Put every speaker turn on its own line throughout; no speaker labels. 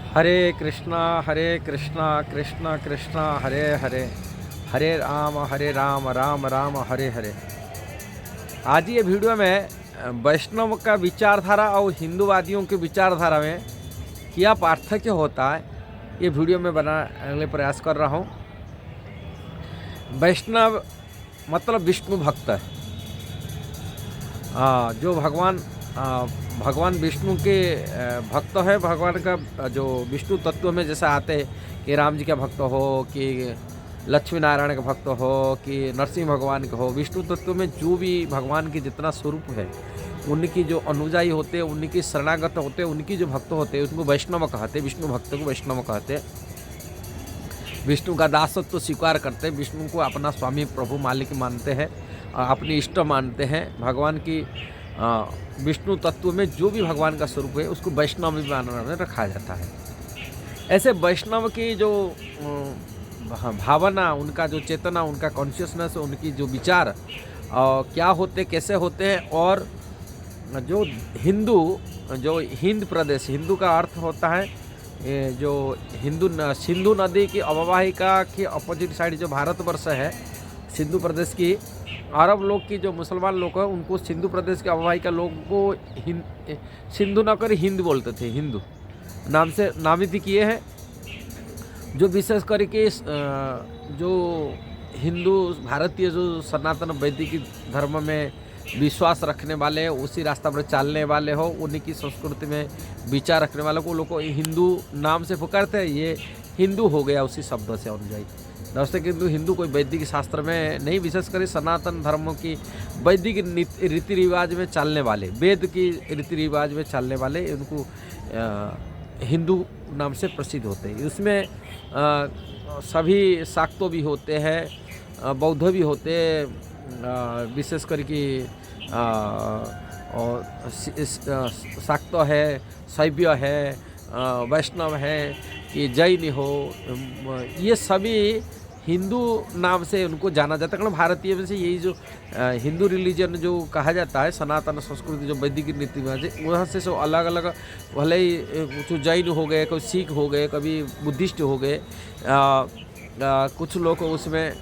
हरे कृष्णा कृष्णा कृष्णा हरे हरे, हरे राम राम राम हरे हरे। आज ये वीडियो में वैष्णव का विचारधारा और हिंदूवादियों की विचारधारा में क्या पार्थक्य होता है, ये वीडियो में बनाने का प्रयास कर रहा हूँ। वैष्णव मतलब विष्णु भक्त है। जो भगवान विष्णु के भक्त है। भगवान का जो विष्णु तत्व में जैसा आते हैं कि राम जी का भक्त हो, कि लक्ष्मी नारायण का भक्त हो, कि नरसिंह भगवान का हो, विष्णु तत्व में जो भी भगवान की जितना स्वरूप है उनकी जो अनुयायी होते हैं, उनकी शरणागत होते हैं, उनकी जो भक्त होते हैं उनको वैष्णव कहते हैं। विष्णु भक्त को वैष्णव कहते हैं। विष्णु का दासत्व तो स्वीकार करते हैं, विष्णु को अपना स्वामी प्रभु मालिक मानते हैं, अपनी इष्ट मानते हैं। भगवान की विष्णु तत्व में जो भी भगवान का स्वरूप है उसको वैष्णव में मानना रखा जाता है। ऐसे वैष्णव की जो भावना, उनका जो चेतना, उनका कॉन्शियसनेस, उनकी जो विचार क्या होते, कैसे होते हैं। और जो हिंद प्रदेश, हिंदू का अर्थ होता है जो सिंधु नदी की अववाहिका के अपोजिट साइड जो भारतवर्ष है, सिंधु प्रदेश की अरब लोग की जो मुसलमान लोग हैं उनको सिंधु प्रदेश के अववाहिका लोगों को सिंधु न कर हिंद बोलते थे। हिंदू नाम से नामित किए हैं। जो विशेष करके जो हिंदू भारतीय जो सनातन वैदिक धर्म में विश्वास रखने वाले, उसी रास्ता पर चलने वाले हो, उन्हीं की संस्कृति में विचार रखने वालों को लोग को हिंदू नाम से पुकारते हैं। ये हिंदू हो गया उसी शब्द से अनुयायी। दोस्तों, किंतु हिंदू कोई वैदिक शास्त्र में नहीं, विशेष कर सनातन धर्म की वैदिक रीति रिवाज में चलने वाले, वेद की रीति रिवाज में चलने वाले, उनको हिंदू नाम से प्रसिद्ध होते हैं। इसमें सभी शाक्तो भी होते हैं, बौद्ध भी होते हैं, विशेष करके और शाक्त है, शैव्य है, वैष्णव है, कि जैन हो, ये सभी हिंदू नाम से उनको जाना जाता है। कारण भारतीय में से यही जो हिंदू रिलीजन जो कहा जाता है, सनातन संस्कृति जो वैदिक नीति में है, वहाँ से सब अलग अलग, भले ही कुछ जैन हो गए, कोई सिख हो गए, कभी बुद्धिस्ट हो गए, कुछ लोग उसमें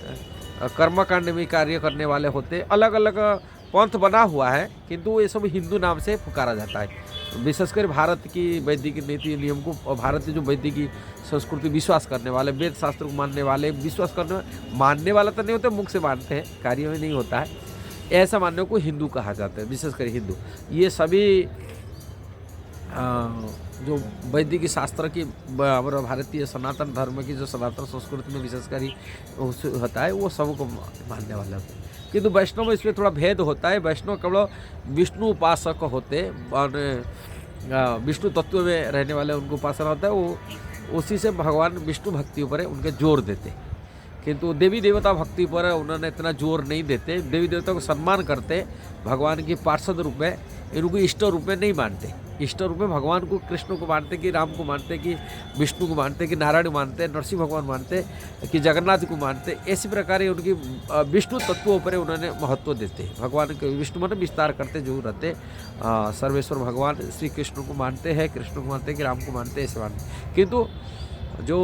कर्मकांड में कार्य करने वाले होते, अलग अलग पंथ बना हुआ है, किंतु ये सब हिंदू नाम से पुकारा जाता है। विशेषकर भारत की वैदिक नीति नियम को, और भारतीय जो वैदिक संस्कृति विश्वास करने वाले, वेद शास्त्र को मानने वाले, विश्वास मानने वाला तो नहीं होता, मुख से मानते हैं, कार्य में नहीं होता है, ऐसा मानने को हिंदू कहा जाता है। विशेषकर हिंदू ये सभी जो वैदिक शास्त्र की और भारतीय सनातन धर्म की जो सनातन संस्कृति में विशेषकर ही होता है, वो सबको मानने वाला होता है। किंतु वैष्णव इसमें थोड़ा भेद होता है। वैष्णव केवल विष्णु उपासक होते और विष्णु तत्व में रहने वाले उनको उपासना होता है, वो उसी से भगवान विष्णु भक्ति पर उनके जोर देते। किंतु देवी देवता भक्ति पर उन्होंने इतना जोर नहीं देते। देवी देवता को सम्मान करते, भगवान के पार्षद रूप में, इनको इष्ट रूप में नहीं मानते। इष्ट रूप में भगवान को, कृष्ण को मानते, कि राम को मानते, कि विष्णु को मानते, कि नारायण मानते, नरसिंह भगवान मानते, कि जगन्नाथ को मानते। इसी प्रकार उनकी विष्णु तत्वों पर उन्होंने महत्व देते। भगवान के विष्णु मन विस्तार करते जो रहते, सर्वेश्वर भगवान श्री कृष्ण को मानते हैं, कृष्ण को मानते हैं, कि राम को मानते हैं, ऐसे मानते। किंतु जो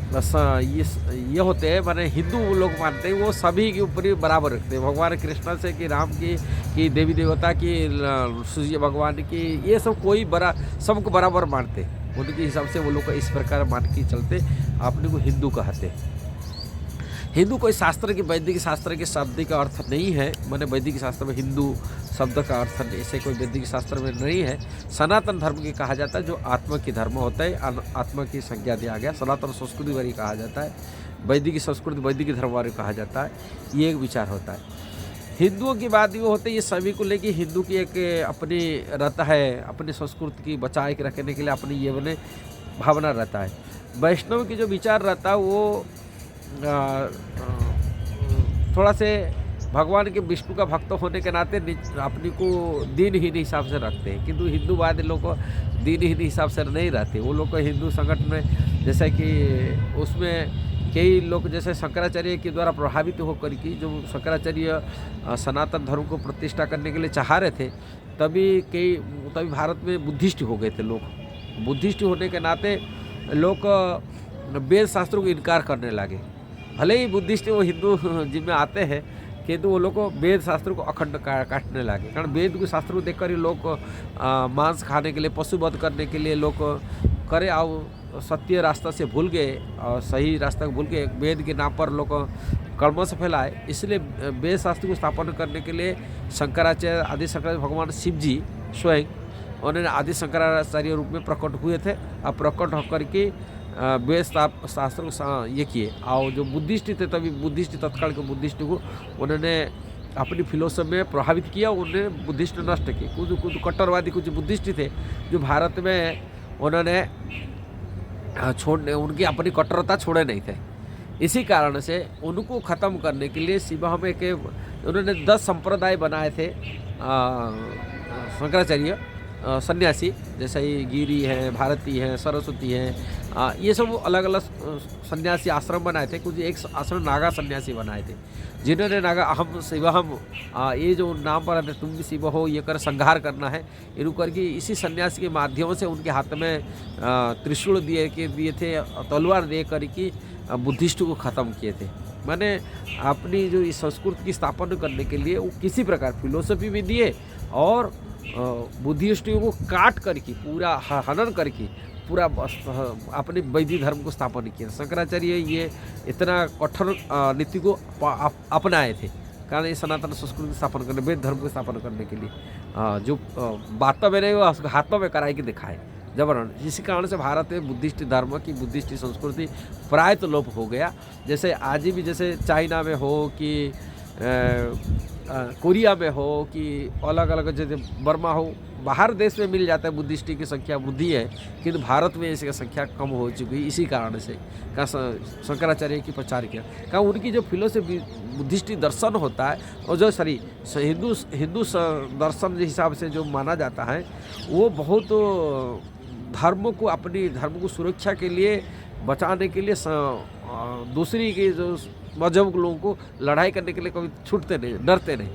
ये होते हैं, माने हिंदू लोग मानते हैं, वो सभी के ऊपर ही बराबर रखते हैं। भगवान कृष्ण से, कि राम की, कि देवी देवता की, सूर्य भगवान की, ये सब कोई सबको बराबर मानते। उनके हिसाब से वो लोग इस प्रकार मान के चलते, अपने को हिंदू कहते। हिंदू कोई शास्त्र की, वैदिक शास्त्र के शब्द का अर्थ नहीं है। मैंने वैदिक शास्त्र में हिंदू शब्द का अर्थ ऐसे कोई वैदिक शास्त्र में नहीं है। सनातन धर्म की कहा जाता है, जो आत्मा की धर्म होता है, आत्मा की संज्ञा दिया गया। सनातन संस्कृति वाली कहा जाता है, वैदिक संस्कृति वैदिक धर्म वाली कहा जाता है। ये एक विचार होता है। हिंदुओं की बात ये होती है, ये सभी को लेके हिंदू की एक अपनी रहता है, अपनी संस्कृति की बचाए के रखने के लिए अपनी ये बने भावना रहता है। वैष्णव की जो विचार रहता है वो थोड़ा से भगवान के विष्णु का भक्त होने के नाते अपनी को दीनहीन हिसाब से रखते हैं। किंतु हिंदूवादी लोग को दीनहीन हिसाब से नहीं रहते। वो लोग को हिंदू संगठन में, जैसे कि उसमें कई लोग जैसे शंकराचार्य के द्वारा प्रभावित होकर की, जो शंकराचार्य सनातन धर्म को प्रतिष्ठा करने के लिए चाह रहे थे, तभी भारत में बुद्धिस्ट हो गए थे लोग। बुद्धिस्ट होने के नाते लोग वेद शास्त्रों को इनकार करने लगे। भले ही बुद्धिस्ट वो हिंदू जिनमें आते हैं, किंतु वो लोग को वेद शास्त्रों को अखंड काटने लगे। कारण वेद के शास्त्रों को देखकर ही लोग मांस खाने के लिए, पशुवध करने के लिए लोग करे, और सत्य रास्ता से भूल गए और सही रास्ता को भूल गए। वेद के नाम पर लोग कलमश फैलाए। इसलिए वेद शास्त्र को स्थापन करने के लिए शंकराचार्य, आदि शंकराचार्य भगवान शिव जी स्वयं उन्होंने आदि शंकराचार्य रूप में प्रकट हुए थे। और प्रकट होकर के वेद शास्त्र को ये किए। और जो बुद्धिस्ट थे, तभी बुद्धिस्ट, तत्काल के बुद्धिस्ट को उन्होंने अपनी फिलोसफी में प्रभावित किया। उन्होंने बुद्धिस्ट नष्ट किए। कुछ कट्टरवादी कुछ बुद्धिस्ट थे जो भारत में उन्होंने छोड़ने, उनकी अपनी कट्टरता छोड़े नहीं थे। इसी कारण से उनको ख़त्म करने के लिए शिवा में के उन्होंने 10 संप्रदाय बनाए थे शंकराचार्य सन्यासी, जैसे ही गिरी है, भारती है, सरस्वती है, ये सब अलग अलग सन्यासी आश्रम बनाए थे। कुछ एक आश्रम नागा सन्यासी बनाए थे, जिन्होंने नागा अहम शिवहम, ये जो नाम पर आते तुम भी शिव हो, ये कर संहार करना है इनको करके, इसी सन्यासी के माध्यम से उनके हाथ में त्रिशूल दिए थे, तलवार दे करके बुद्धिस्ट को ख़त्म किए थे। मैंने अपनी जो इस संस्कृति की स्थापना करने के लिए वो किसी प्रकार फिलोसफी भी दिए और बुद्धिस्टों को काट करके, पूरा हनन करके, पूरा अपने वैदिक धर्म को स्थापन किया। शंकराचार्य ये इतना कठोर नीति को अपनाए थे, कारण ये सनातन संस्कृति स्थापन करने, वेद धर्म को स्थापन करने के लिए जो बातों में नहीं वो उसको हाथों में कराई के दिखाए जबरन। इसी कारण से भारत में बुद्धिस्ट धर्म की, बुद्धिस्ट संस्कृति प्राय तो लोप हो गया। जैसे आज भी, जैसे चाइना में हो कि कोरिया में हो कि अलग अलग, जैसे बर्मा हो, बाहर देश में मिल जाता है बुद्धिस्ट की संख्या बुद्धि है, किंतु भारत में इसकी संख्या कम हो चुकी है। इसी कारण से का शंकराचार्य की प्रचार किया, का उनकी जो फिलोसफी बुद्धिस्ट दर्शन होता है, और जो हिंदू दर्शन के हिसाब से जो माना जाता है, वो बहुत धर्म को, अपनी धर्म को सुरक्षा के लिए, बचाने के लिए दूसरी के जो मजहब के लोगों को लड़ाई करने के लिए कभी छूटते नहीं, डरते नहीं,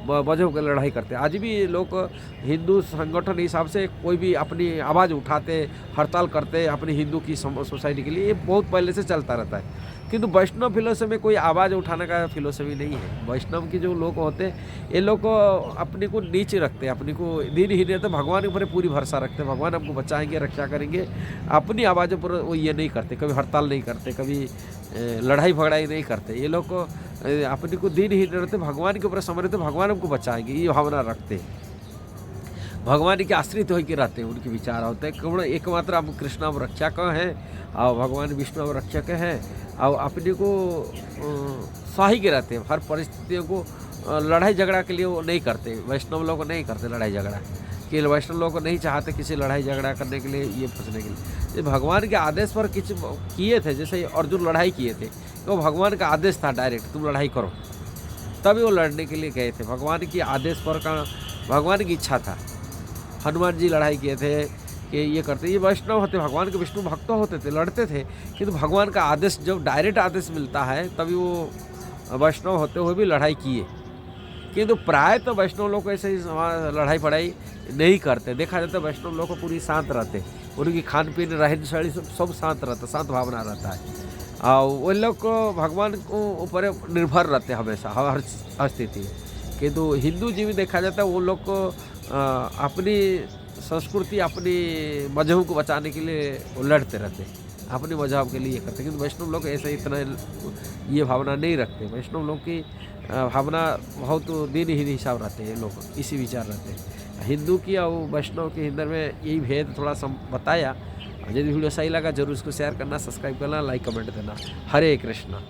मजहब की लड़ाई करते। आज भी लोग हिंदू संगठन हिसाब से कोई भी अपनी आवाज़ उठाते, हड़ताल करते अपनी हिंदू की सोसाइटी के लिए, ये बहुत पहले से चलता रहता है। किंतु वैष्णव फिलोसफी में कोई आवाज़ उठाने का फिलोसफी नहीं है। वैष्णव के जो लोग होते हैं, ये लोग अपने को नीचे रखते हैं, अपने को दिन ही रहते, भगवान के ऊपर पूरी भरोसा रखते हैं, भगवान हमको बचाएंगे, रक्षा करेंगे। अपनी आवाज़ों पर वो ये नहीं करते, कभी हड़ताल नहीं करते, कभी लड़ाई झगड़ाई नहीं करते। ये लोग अपने को दिन ही रहते, भगवान के ऊपर समझते, भगवान हमको बचाएंगे, ये भावना रखते हैं। भगवान के आश्रित होकर रहते हैं, उनके विचार होते हैं केवल एकमात्र हम कृष्ण हम रक्षक हैं और भगवान विष्णु हम रक्षक हैं, और अपने को सही के रहते हैं। हर परिस्थितियों को लड़ाई झगड़ा के लिए वो नहीं करते। वैष्णव लोग नहीं करते लड़ाई झगड़ा, कि वैष्णव लोग नहीं चाहते किसी लड़ाई झगड़ा करने के लिए, ये फंसने के लिए। ये भगवान के आदेश पर कुछ किए थे, जैसे अर्जुन लड़ाई किए थे, तो भगवान का आदेश था डायरेक्ट, तुम लड़ाई करो, तभी वो लड़ने के लिए गए थे। भगवान के आदेश पर का, भगवान की इच्छा था। हनुमान जी लड़ाई किए थे कि ये करते, ये वैष्णव होते, भगवान के विष्णु भक्त होते थे, लड़ते थे। किंतु भगवान का आदेश, जब डायरेक्ट आदेश मिलता है, तभी वो वैष्णव होते हुए भी लड़ाई किए। किंतु प्राय तो वैष्णव लोग ऐसे ही लड़ाई पड़ाई नहीं करते। देखा जाता है वैष्णव लोग को पूरी शांत रहते, उनकी खान पीन, रहन सहन सब शांत रहता, शांत भावना रहता है। और वो लोग को भगवान को ऊपर निर्भर रहते हमेशा, हर स्थिति में। किंतु हिंदू जी भी देखा जाता है, वो लोग को अपनी संस्कृति, अपनी मजहब को बचाने के लिए वो लड़ते रहते, अपने मजहब के लिए ये करते। किंतु वैष्णव लोग ऐसे इतना ये भावना नहीं रखते। वैष्णव लोग की भावना बहुत दिन ही हिसाब रहते हैं, लोग इसी विचार रहते हैं। हिंदू की और वैष्णव के अंदर में यही भेद थोड़ा सा बताया। यदि वीडियो सही लगा जरूर इसको शेयर करना, सब्सक्राइब करना, लाइक कमेंट देना। हरे कृष्णा।